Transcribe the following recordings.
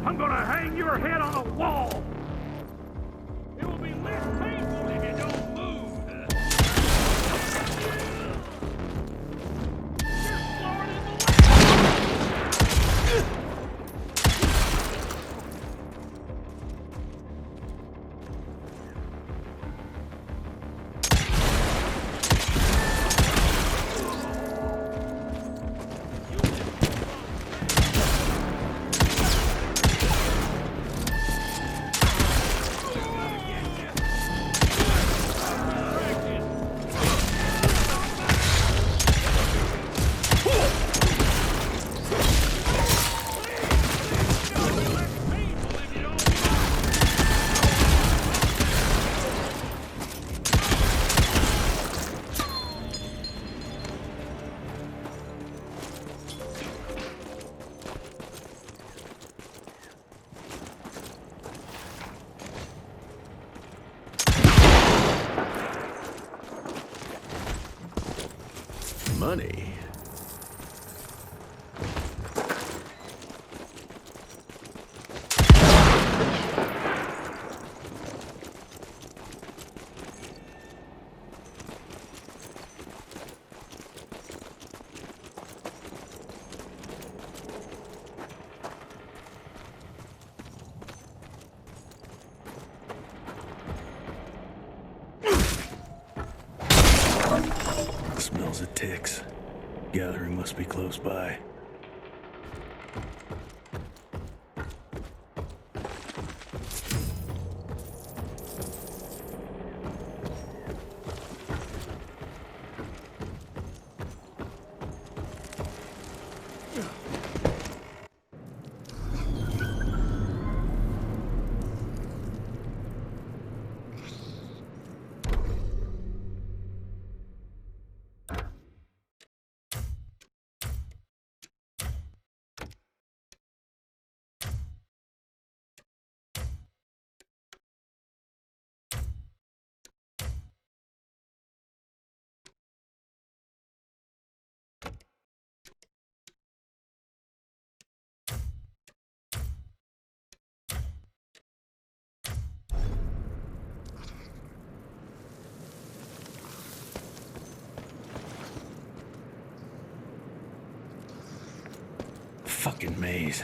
I'm gonna hang your head on a wall! It will be less painful if you don't move! You're slower than Money. Smells of ticks. Gathering must be close by. Fucking maze.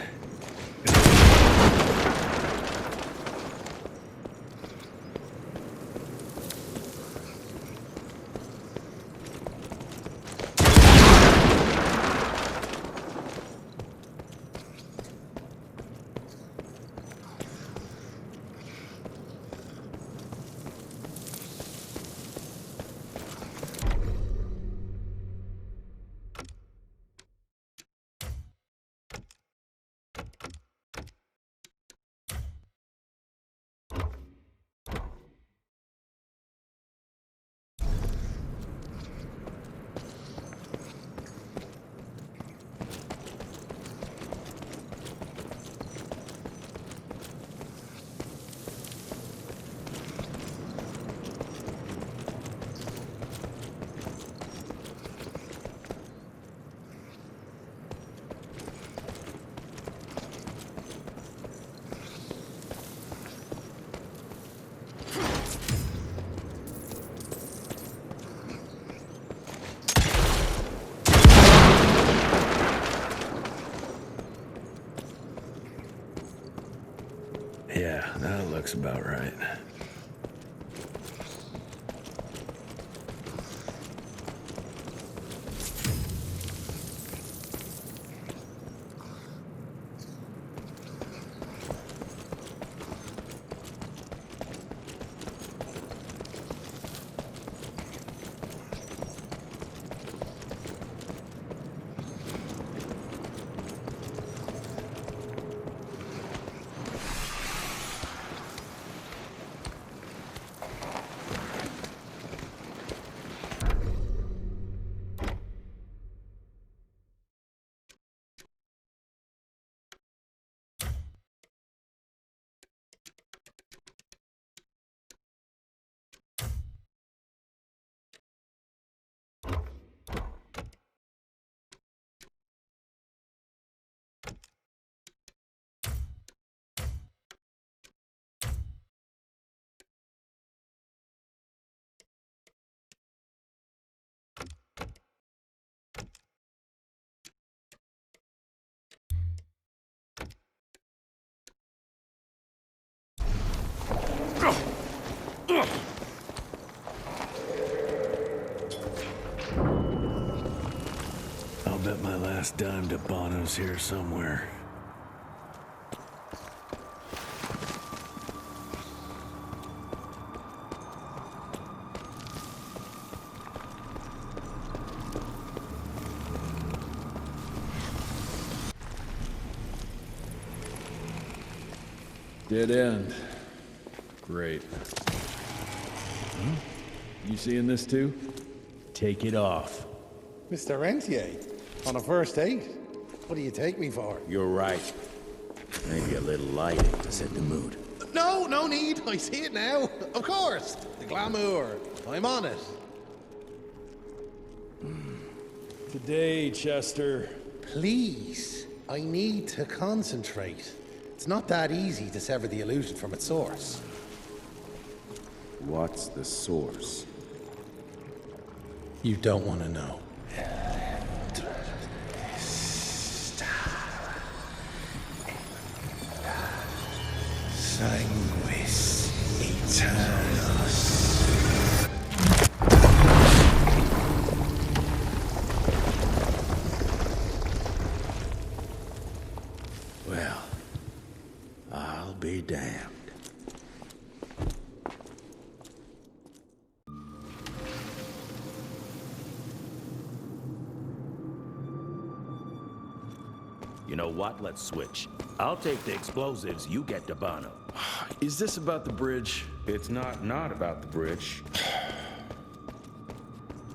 Yeah, that looks about right. dime Debano's here somewhere. Dead end. Great. You seeing this too? Take it off. Mr. Rentier, on a first date? What do you take me for? You're right. Maybe a little lighting to set the mood. No, no need. I see it now. Of course. The glamour. I'm on it. Today, Chester. Please, I need to concentrate. It's not that easy to sever the illusion from its source. What's the source? You don't want to know. Sanguis Eternus. Well, I'll be damned. You know what? Let's switch. I'll take the explosives, you get Debano. Is this about the bridge? It's not about the bridge.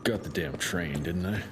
Got the damn train, didn't I?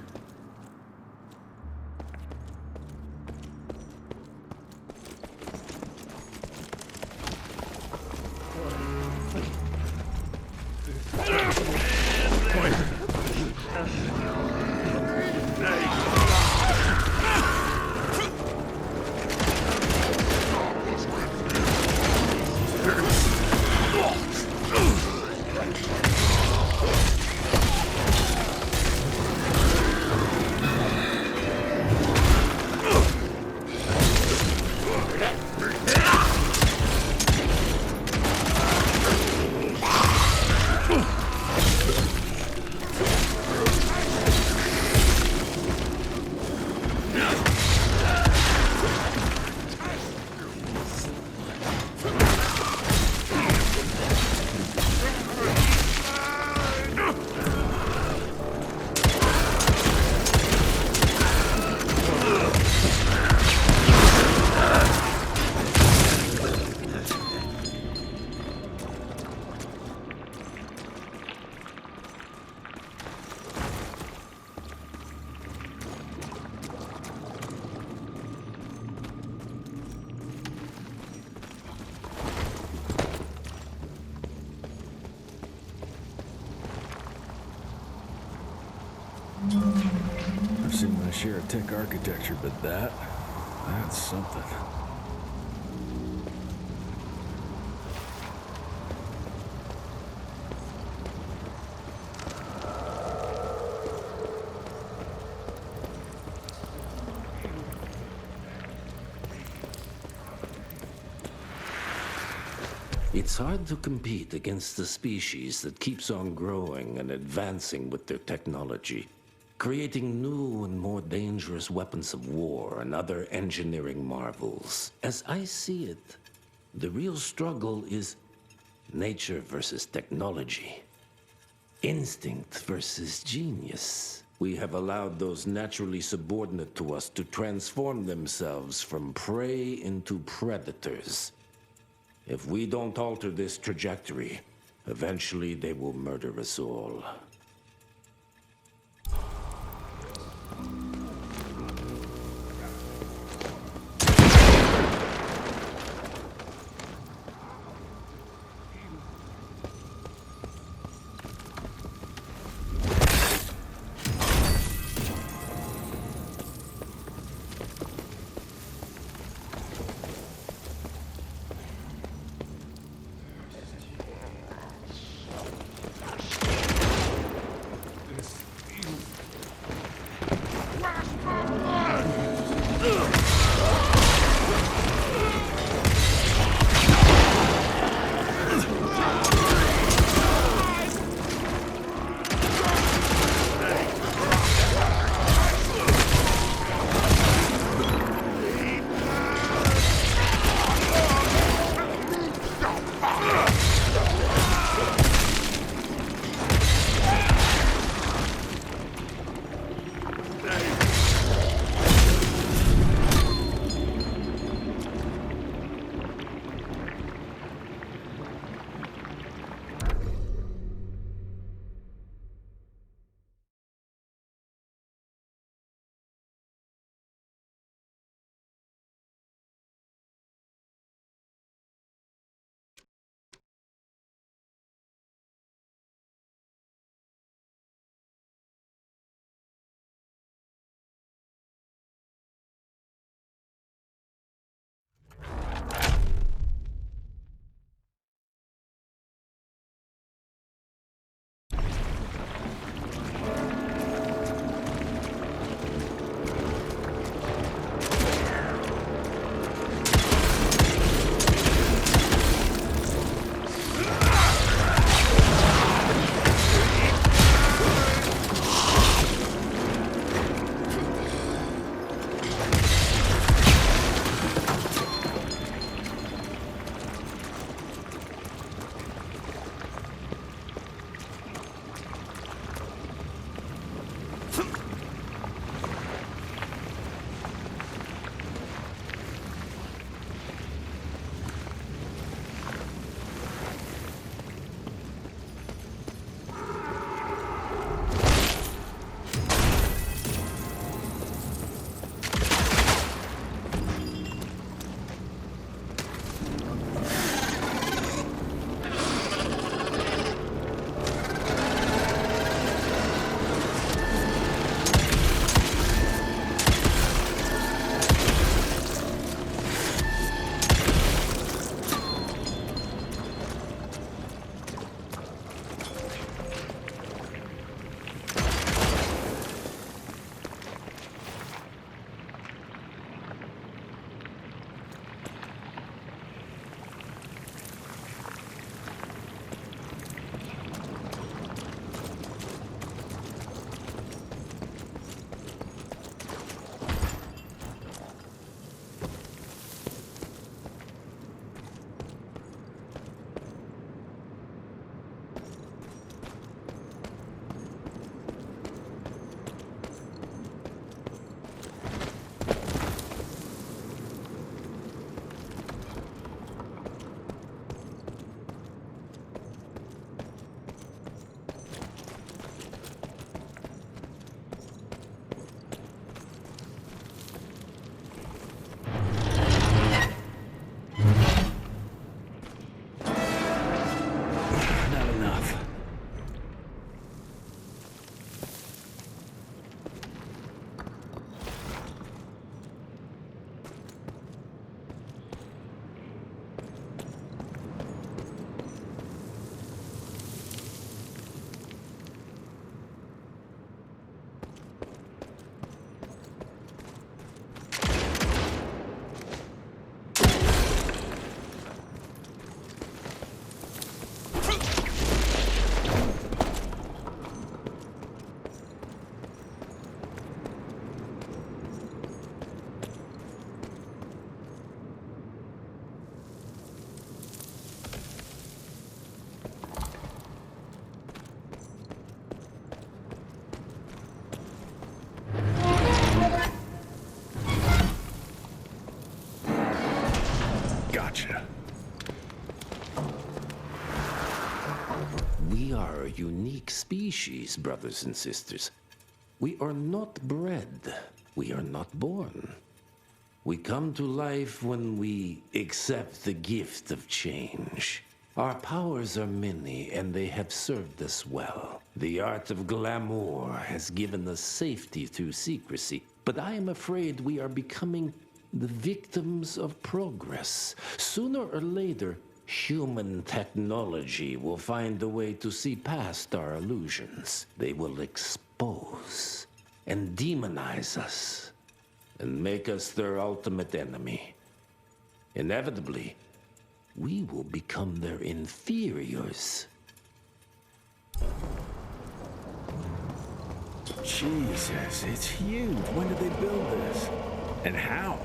I've seen my share of tech architecture, but that's something. It's hard to compete against the species that keeps on growing and advancing with their technology, creating new and more dangerous weapons of war and other engineering marvels. As I see it, the real struggle is nature versus technology, instinct versus genius. We have allowed those naturally subordinate to us to transform themselves from prey into predators. If we don't alter this trajectory, eventually they will murder us all. Gotcha. We are a unique species, brothers and sisters. We are not bred. We are not born. We come to life when we accept the gift of change. Our powers are many, and they have served us well. The art of glamour has given us safety through secrecy, but I am afraid we are becoming the victims of progress. Sooner or later, human technology will find a way to see past our illusions. They will expose and demonize us and make us their ultimate enemy. Inevitably, we will become their inferiors. Jesus, it's huge. When did they build this? And how?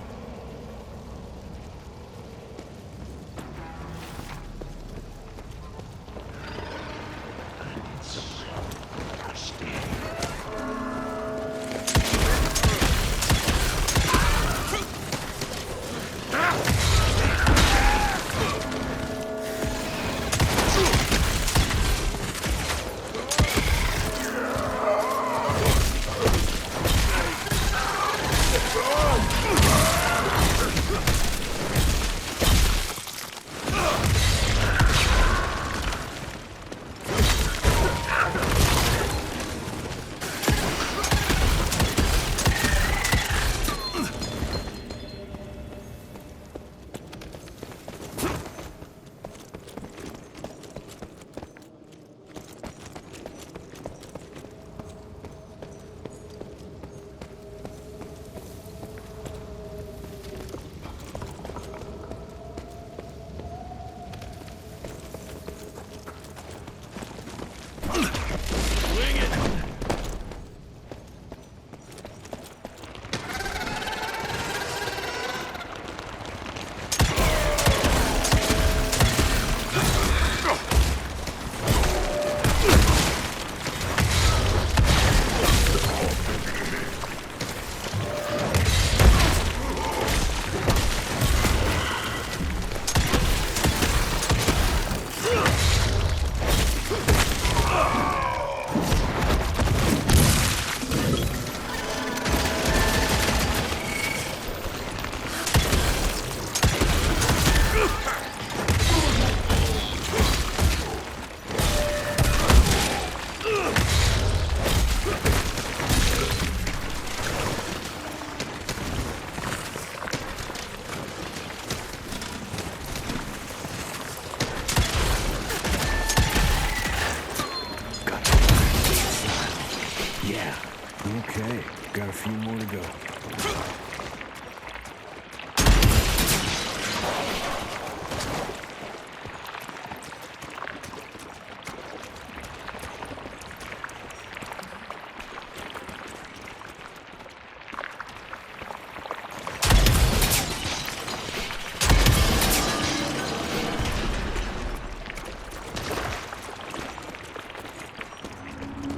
Okay, got a few more to go.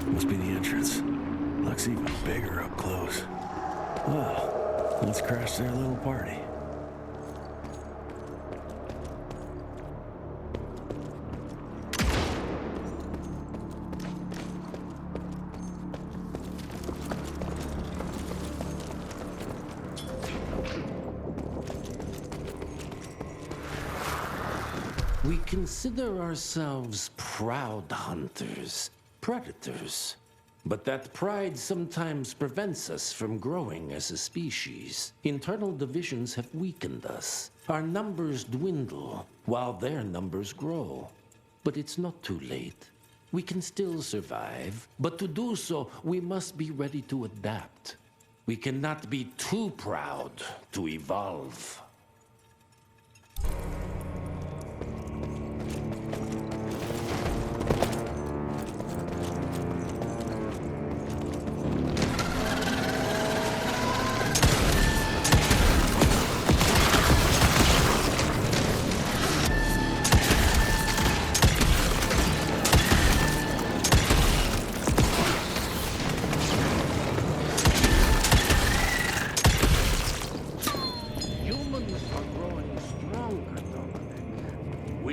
Must be the entrance. Looks even bigger up close. Well, let's crash their little party. We consider ourselves proud hunters, predators. But that pride sometimes prevents us from growing as a species. Internal divisions have weakened us. Our numbers dwindle while their numbers grow. But it's not too late. We can still survive, but to do so, we must be ready to adapt. We cannot be too proud to evolve.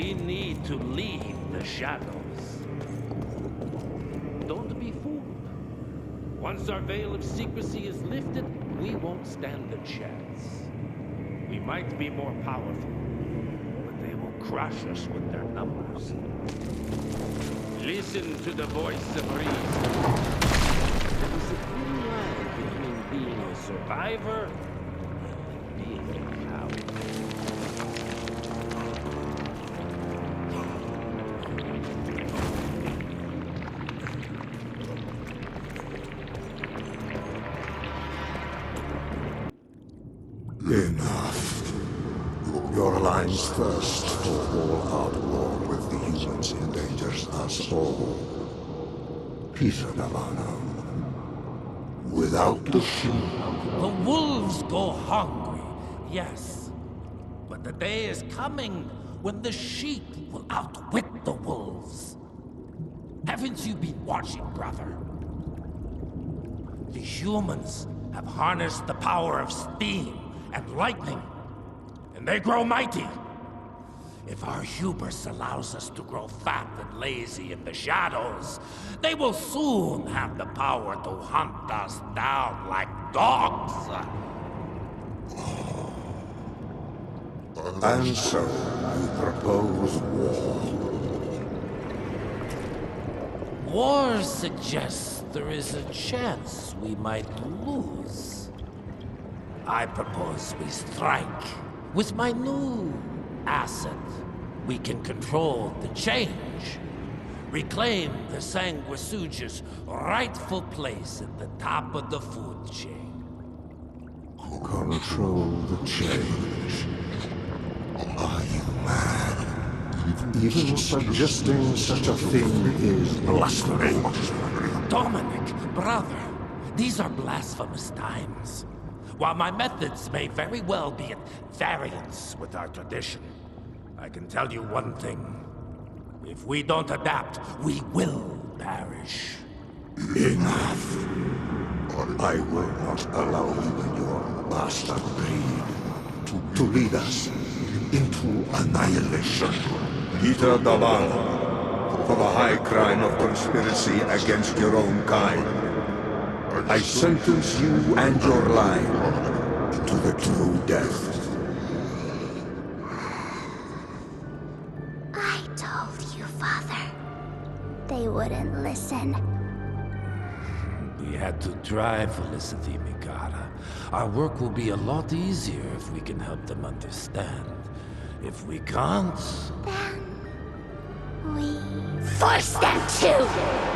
We need to leave the shadows. Don't be fooled. Once our veil of secrecy is lifted, we won't stand a chance. We might be more powerful, but they will crush us with their numbers. Listen to the voice of reason. There is a thin line between being a survivor and being a coward. Enough. Your alliance thirst for all-out war with the humans endangers us all. Peter Davano. Without the sheep, The wolves go hungry, yes. But the day is coming when the sheep will outwit the wolves. Haven't you been watching, brother? The humans have harnessed the power of steam and lightning, and they grow mighty. If our hubris allows us to grow fat and lazy in the shadows, they will soon have the power to hunt us down like dogs. and so you propose war. War suggests there is a chance we might lose. I propose we strike. With my new asset, we can control the change. Reclaim the Sanguisuja's rightful place at the top of the food chain. Control the change. Are you mad? Even suggesting such a thing is blasphemy. Dominic, brother, these are blasphemous times. While my methods may very well be at variance with our tradition, I can tell you one thing. If we don't adapt, we will perish. Enough. I will not allow you and your bastard breed to lead us into annihilation. Peter Davano, for the high crime of conspiracy against your own kind, I sentence you and your line to the true death. I told you, Father. They wouldn't listen. We had to try, Felicity Mikata. Our work will be a lot easier if we can help them understand. If we can't... Then... we... force them to!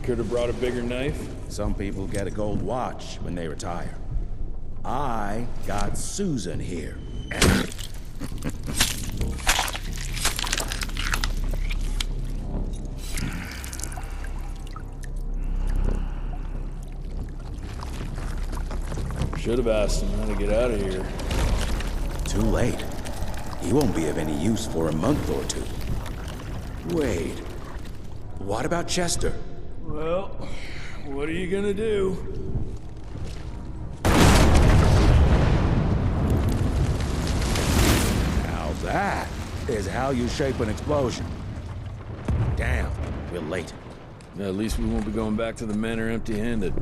could have brought a bigger knife. Some people get a gold watch when they retire. I got Susan here. Should have asked him how to get out of here. Too late. He won't be of any use for a month or two. Wait. What about Chester? Well, what are you gonna do? Now that is how you shape an explosion. Damn, we're late. At least we won't be going back to the manor empty-handed.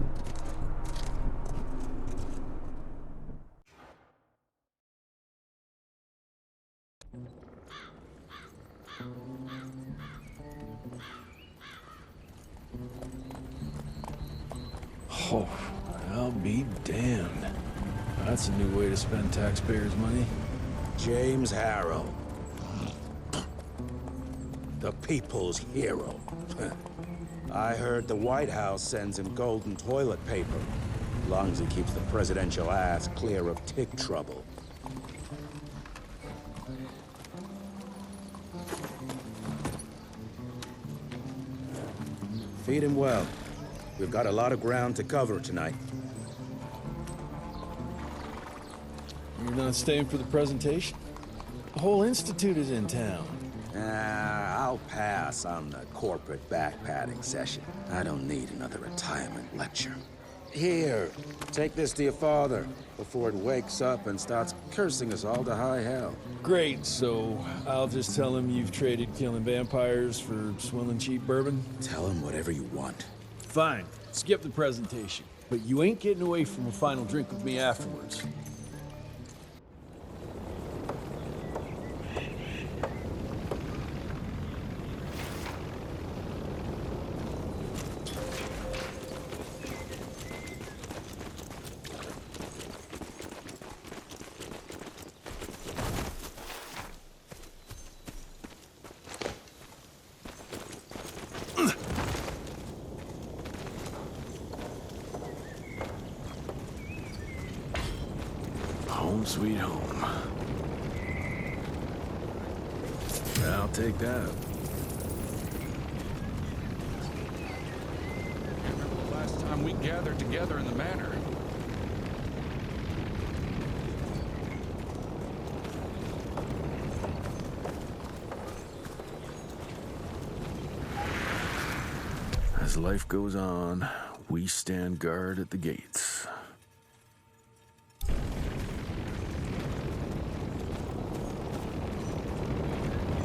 Oh, I'll be damned. That's a new way to spend taxpayers' money. James Harrow. The people's hero. I heard the White House sends him golden toilet paper. As long as he keeps the presidential ass clear of tick trouble. Feed him well. We've got a lot of ground to cover tonight. You're not staying for the presentation? The whole institute is in town. I'll pass on the corporate backpatting session. I don't need another retirement lecture. Here, take this to your father before it wakes up and starts cursing us all to high hell. Great, so I'll just tell him you've traded killing vampires for swilling cheap bourbon? Tell him whatever you want. Fine, skip the presentation. But you ain't getting away from a final drink with me afterwards. Home sweet home. I'll take that. Remember the last time we gathered together in the manor? As life goes on, we stand guard at the gates.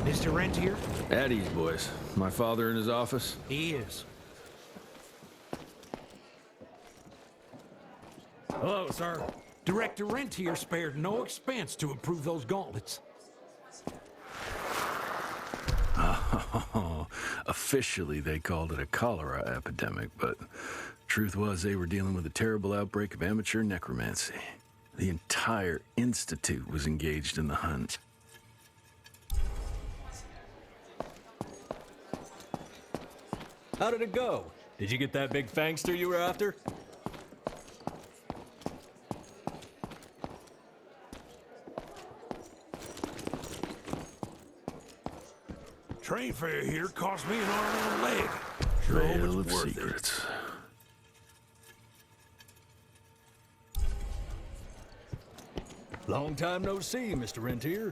Mr. Rentier? At ease, boys. My father in his office? He is. Hello, sir. Director Rentier spared no expense to approve those gauntlets. Oh, officially they called it a cholera epidemic, but truth was they were dealing with a terrible outbreak of amateur necromancy. The entire institute was engaged in the hunt. How did it go? Did you get that big fangster you were after? Train fare here cost me an arm and a leg. Trail it's of worth it. secrets. Long time no see, Mr. Rentier.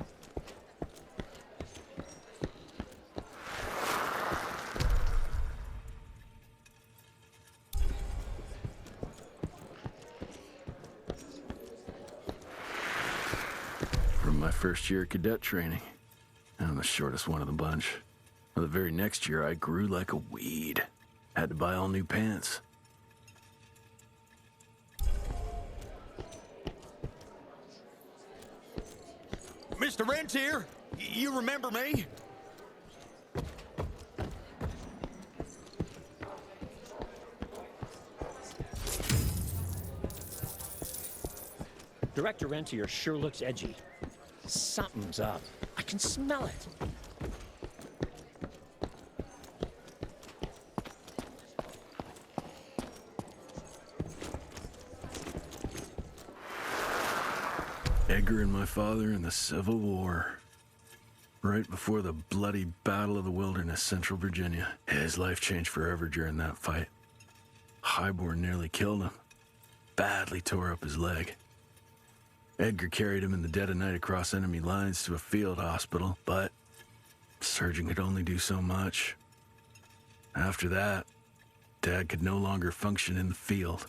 From my first year of cadet training, I'm the shortest one of the bunch. Well, the very next year, I grew like a weed. Had to buy all new pants. Mr. Rentier, you remember me? Director Rentier sure looks edgy. Something's up. I can smell it. Edgar and my father in the Civil War. Right before the bloody Battle of the Wilderness, Central Virginia. His life changed forever during that fight. Highborn nearly killed him. Badly tore up his leg. Edgar carried him in the dead of night across enemy lines to a field hospital, but the surgeon could only do so much. After that, Dad could no longer function in the field.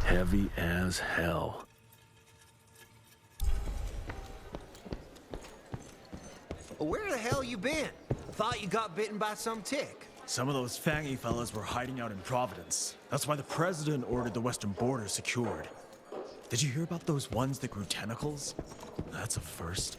Heavy as hell. Where the hell you been? I thought you got bitten by some tick. Some of those fangy fellas were hiding out in Providence. That's why the president ordered the western border secured. Did you hear about those ones that grew tentacles? That's a first.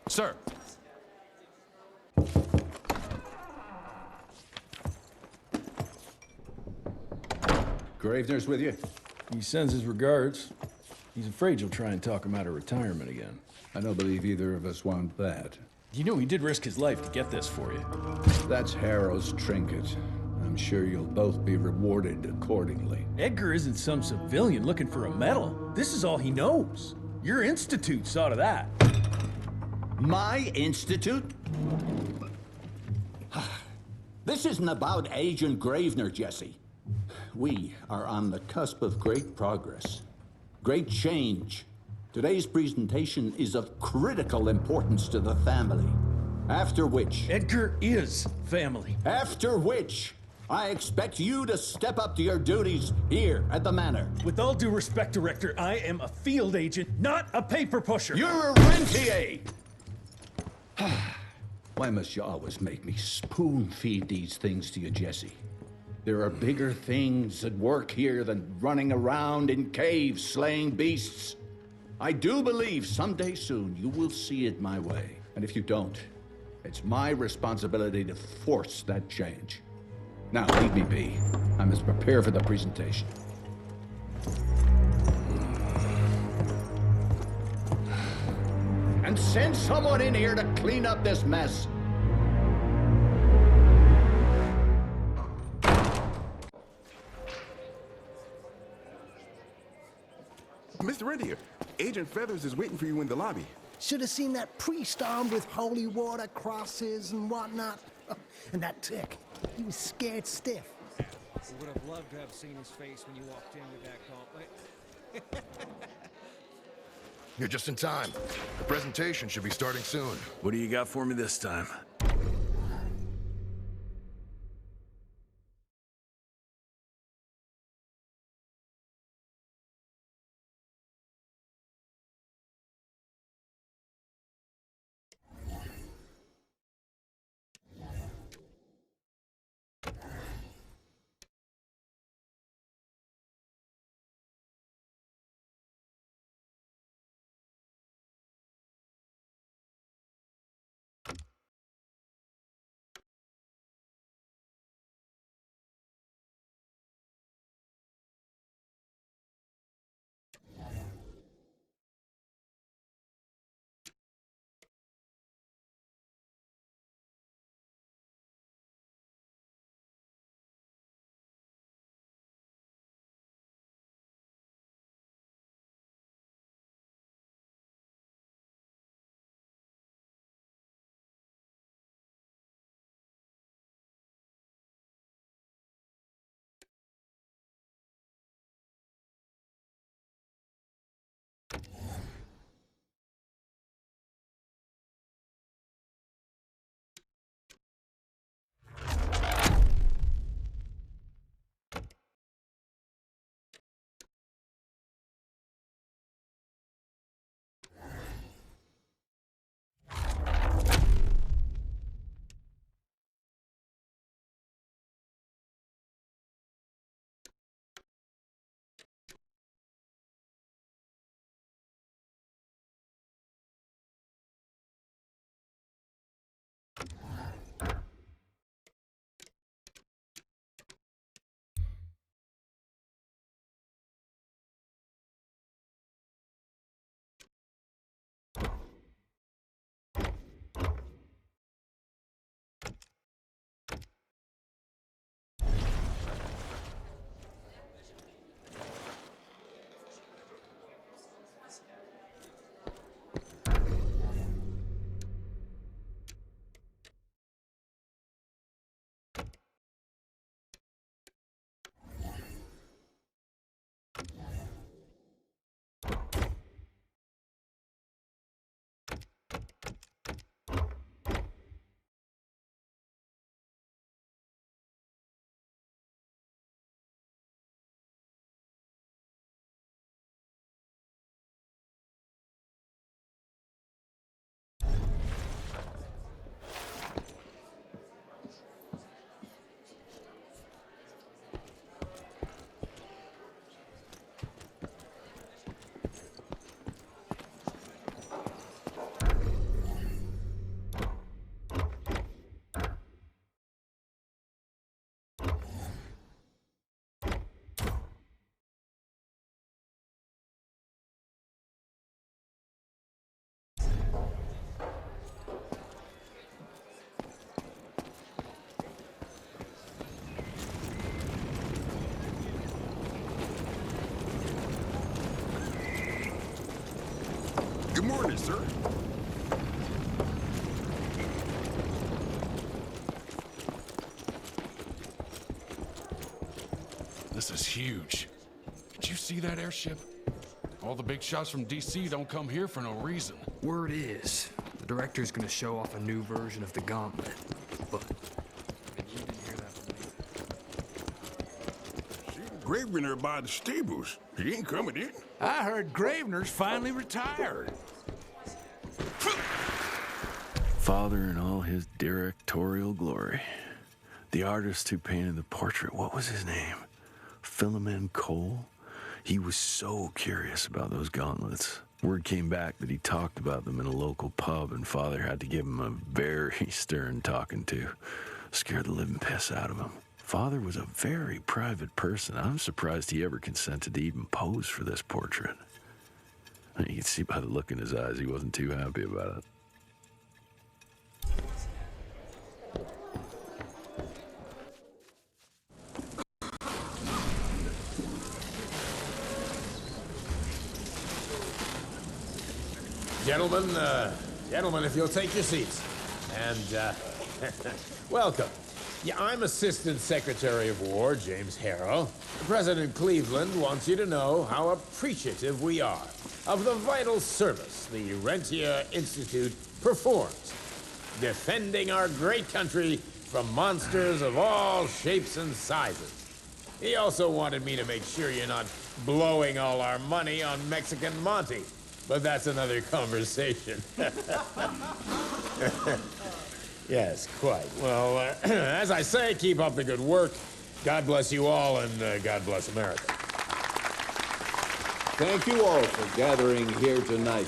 Sir. Gravener's with you? He sends his regards. He's afraid you'll try and talk him out of retirement again. I don't believe either of us want that. You know he did risk his life to get this for you. That's Harrow's trinket. I'm sure you'll both be rewarded accordingly. Edgar isn't some civilian looking for a medal. This is all he knows. Your institute saw to that. My institute? This isn't about Agent Gravener, Jesse. We are on the cusp of great progress, great change. Today's presentation is of critical importance to the family. After which... Edgar is family. After which, I expect you to step up to your duties here at the Manor. With all due respect, Director, I am a field agent, not a paper pusher. You're a rentier! Why must you always make me spoon-feed these things to you, Jesse? There are bigger things at work here than running around in caves slaying beasts. I do believe someday soon you will see it my way. And if you don't, it's my responsibility to force that change. Now, leave me be. I must prepare for the presentation. And send someone in here to clean up this mess. Mr. Rentier, Agent Feathers is waiting for you in the lobby. Should have seen that priest armed with holy water, crosses, and whatnot. And that tick, he was scared stiff. We would have loved to have seen his face when you walked in with that gauntlet. You're just in time. The presentation should be starting soon. What do you got for me this time? Good morning, sir. This is huge. Did you see that airship? All the big shots from DC don't come here for no reason. Word is, the director's gonna show off a new version of the Gauntlet. But, I mean, you didn't hear that from me. Gravener by the stables. He ain't coming in. I heard Gravener's finally retired. Father in all his directorial glory. The artist who painted the portrait, what was his name? Philemon Cole? He was so curious about those gauntlets. Word came back that he talked about them in a local pub, and Father had to give him a very stern talking to. Scared the living piss out of him. Father was a very private person. I'm surprised he ever consented to even pose for this portrait. You can see by the look in his eyes he wasn't too happy about it. Gentlemen, if you'll take your seats. And, welcome. Yeah, I'm Assistant Secretary of War, James Harrow. President Cleveland wants you to know how appreciative we are of the vital service the Rentia Institute performs, defending our great country from monsters of all shapes and sizes. He also wanted me to make sure you're not blowing all our money on Mexican Monty, but that's another conversation. Yes, quite. Well, as I say, keep up the good work. God bless you all, and God bless America. Thank you all for gathering here tonight.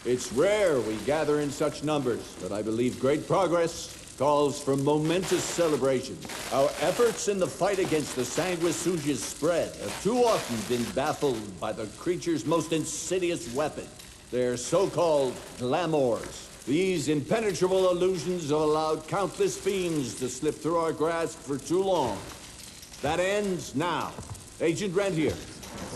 It's rare we gather in such numbers, but I believe great progress calls for momentous celebration. Our efforts in the fight against the sanguisuga's spread have too often been baffled by the creature's most insidious weapon, their so-called glamours. These impenetrable illusions have allowed countless fiends to slip through our grasp for too long. That ends now. Agent Rentier,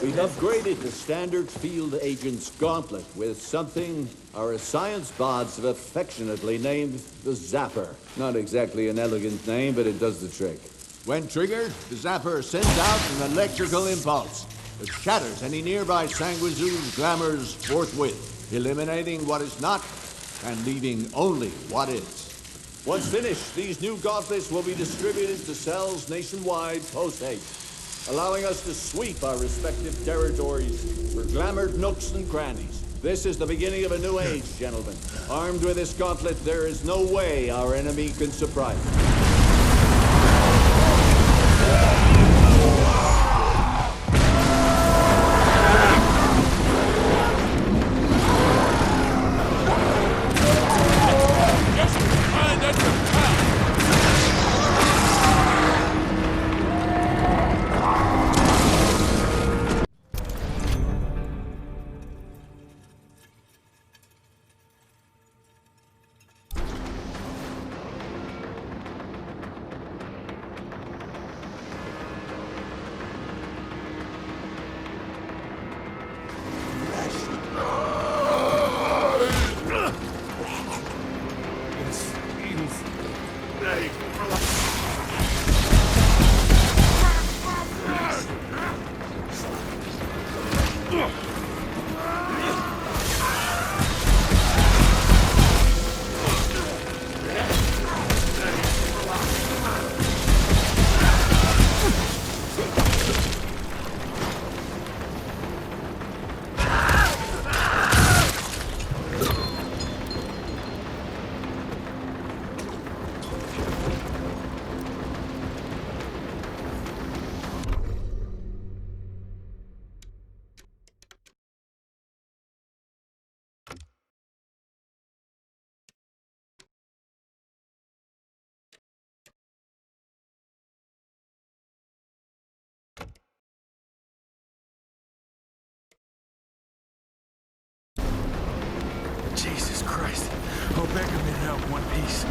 we've upgraded the standard field agent's gauntlet with something our science bots have affectionately named the Zapper. Not exactly an elegant name, but it does the trick. When triggered, the Zapper sends out an electrical impulse that shatters any nearby sanguisuga's glamours forthwith, eliminating what is not and leaving only what is. Once finished, these new gauntlets will be distributed to cells nationwide post-haste, allowing us to sweep our respective territories for glamoured nooks and crannies. This is the beginning of a new age, gentlemen. Armed with this gauntlet, there is no way our enemy can surprise us. Jesus Christ. Hope Beckham made it out in one piece.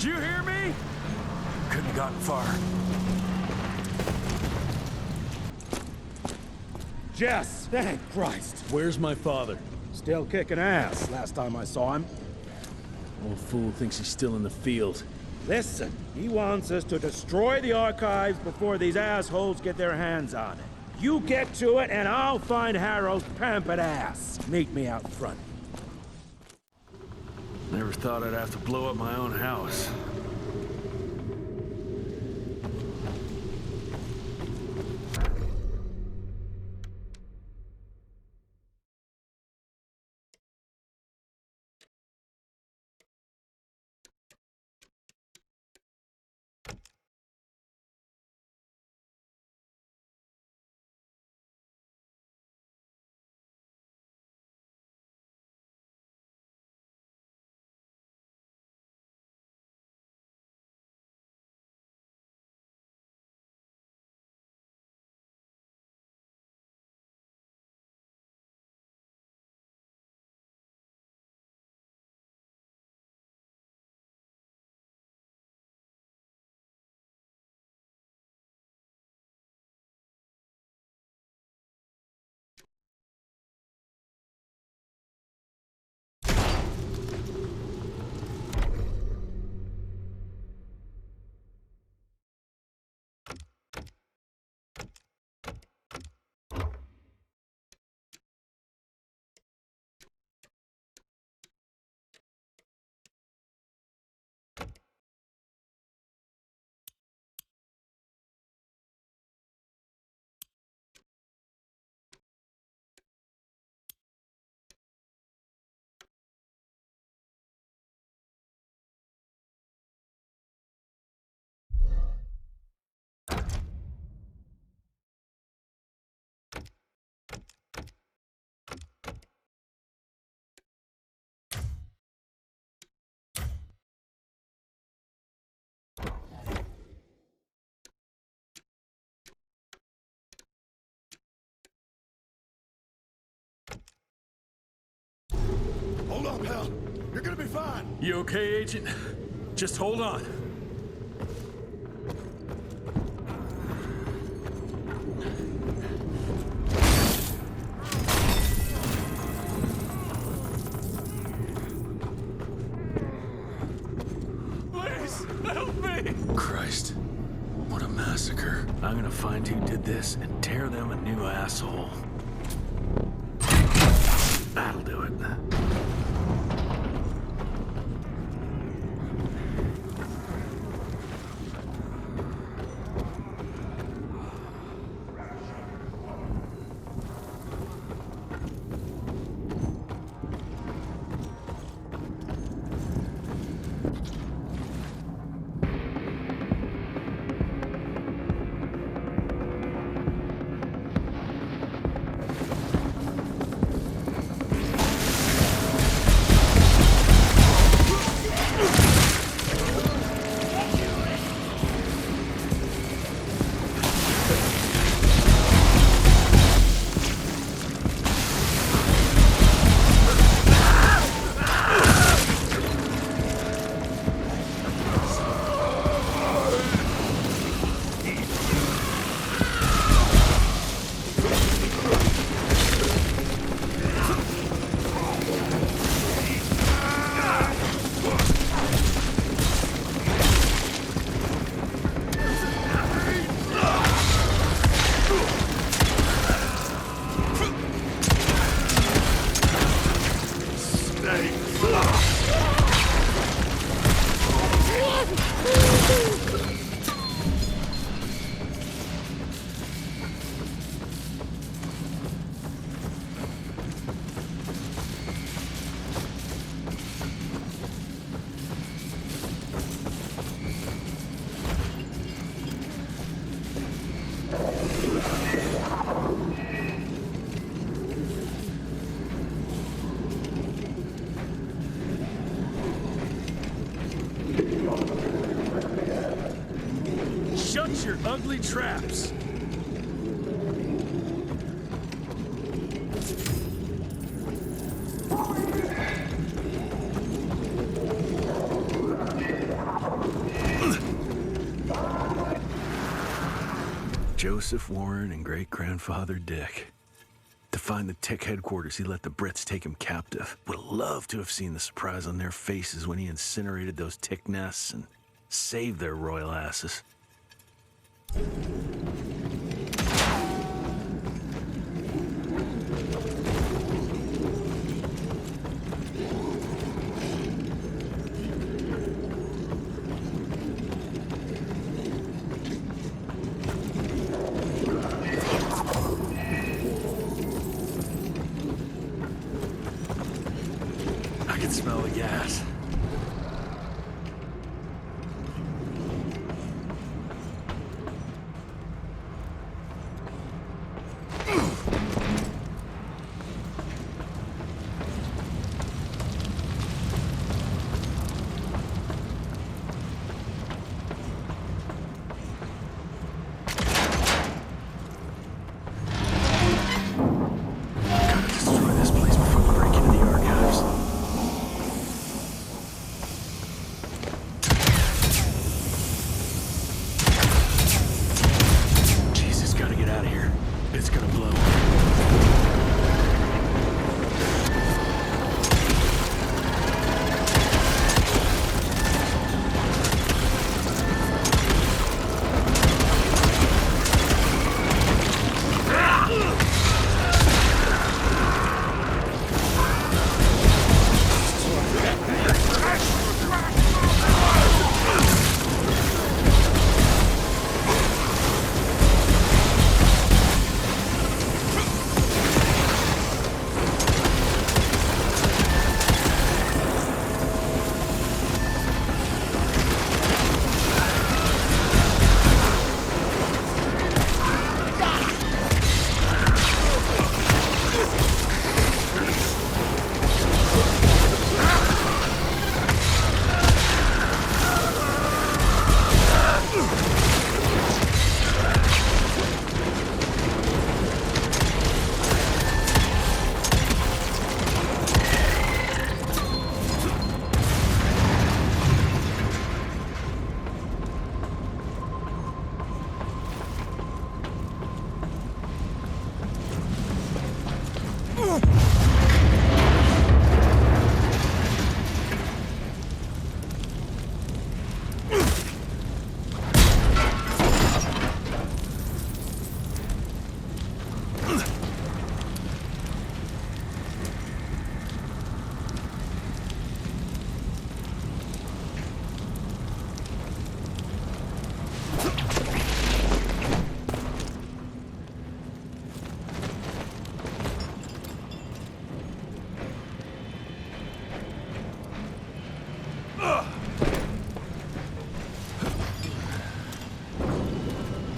Did you hear me? Couldn't have gotten far. Jess, thank Christ. Where's my father? Still kicking ass last time I saw him. Old fool thinks he's still in the field. Listen, he wants us to destroy the archives before these assholes get their hands on it. You get to it, and I'll find Harrow's pampered ass. Meet me out front. Never thought I'd have to blow up my own house. Hold up, Hal. You're gonna be fine. You okay, Agent? Just hold on. Please, help me! Christ. What a massacre. I'm gonna find who did this and tear them a new asshole. That'll do it. Shut your ugly traps! Joseph Warren and great-grandfather Dick. To find the Tick headquarters, he let the Brits take him captive. Would have loved to have seen the surprise on their faces when he incinerated those Tick nests and saved their royal asses. I can smell the gas.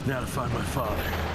Now to find my father.